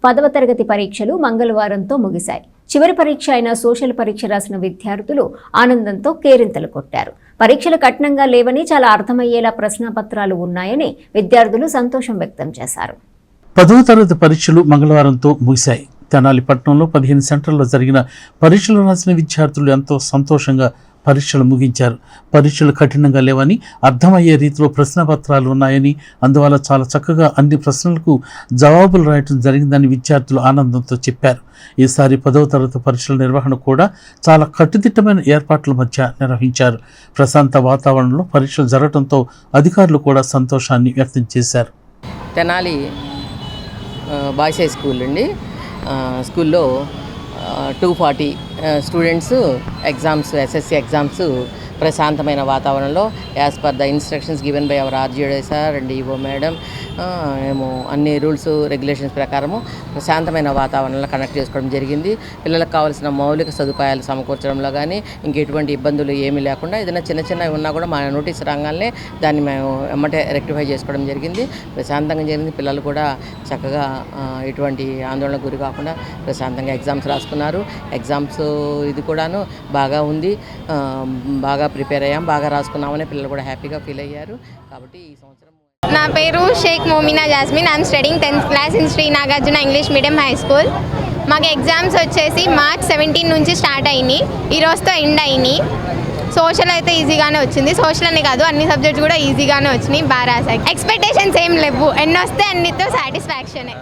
10వ తరగతి పరీక్షలు మంగళవారంతో ముగిశాయి. చివరి పరీక్ష అయిన సోషల్ పరీక్ష రాసిన విద్యార్థులు ఆనందంతో కేరింతలు కొట్టారు. పరీక్షలు కఠినంగా లేవని, చాలా అర్థమయ్యేలా ప్రశ్నపత్రాలు ఉన్నాయని విద్యార్థులు సంతోషం వ్యక్తం చేశారు. 10వ తరగతి పరీక్షలు మంగళవారంతో ముగిశాయి. తెనాలి పట్టణంలో 15 సెంటర్లలో జరిగిన పరీక్షలు రాసిన విద్యార్థులు ఎంతో సంతోషంగా పరీక్షలు ముగించారు. పరీక్షలు కఠినంగా లేవని, అర్థమయ్యే రీతిలో ప్రశ్నపత్రాలు ఉన్నాయని, అందువల్ల చాలా చక్కగా అన్ని ప్రశ్నలకు జవాబులు రాయటం జరిగిందని విద్యార్థులు ఆనందంతో చెప్పారు. ఈసారి 10వ తరగతి పరీక్షల నిర్వహణ కూడా చాలా కట్టుదిట్టమైన ఏర్పాట్ల మధ్య నిర్వహించారు. ప్రశాంత వాతావరణంలో పరీక్షలు జరగడంతో అధికారులు కూడా సంతోషాన్ని వ్యక్తం చేశారు. తెనాలి బాయ్స్ హై స్కూల్ అండి. స్కూల్లో 240 స్టూడెంట్స్ ఎగ్జామ్స్, ఎస్ఎస్సి ఎగ్జామ్స్ ప్రశాంతమైన వాతావరణంలో as per the instructions given by our RJD sir and EO madam మేము అన్ని రూల్స్ రెగ్యులేషన్స్ ప్రకారము ప్రశాంతమైన వాతావరణంలో కండక్ట్ చేసుకోవడం జరిగింది. పిల్లలకు కావాల్సిన మౌలిక సదుపాయాలు సమకూర్చడంలో కానీ ఇంకెటువంటి ఇబ్బందులు ఏమీ లేకుండా ఏదైనా చిన్న చిన్నవి ఉన్నా కూడా మా నోటీస్ రంగానే దాన్ని మేము ఎమ్మటే రెక్టిఫై చేసుకోవడం జరిగింది. ప్రశాంతంగా జరిగింది. పిల్లలు కూడా చక్కగా ఎటువంటి ఆందోళనకు గురి కాకుండా ప్రశాంతంగా ఎగ్జామ్స్ రాసుకున్నారు. ఎగ్జామ్స్ ఇది కూడాను బాగా ఉంది. బాగా ప్రిపేర్ అయ్యాం, బాగా రాసుకున్నామని పిల్లలు కూడా హ్యాపీగా ఫీల్ అయ్యారు. కాబట్టి ఈ సంవత్సరం నా పేరు Shaik Momina Jasmine. I'm studying 10th class in Sri Nagarjuna English medium high school. మాకు ఎగ్జామ్స్ వచ్చేసి March 17 నుంచి స్టార్ట్ అయినాయి. ఈ రోజుతో ఎండ్ అయినాయి. సోషల్ అయితే ఈజీగానే వచ్చింది. సోషల్ అని కాదు, అన్ని సబ్జెక్ట్స్ కూడా ఈజీగానే వచ్చినాయి. బాగా రాసాయి. ఎక్స్పెక్టేషన్స్ ఏం లేవు. ఎన్ని వస్తే అన్నితో సాటిస్ఫాక్షనే.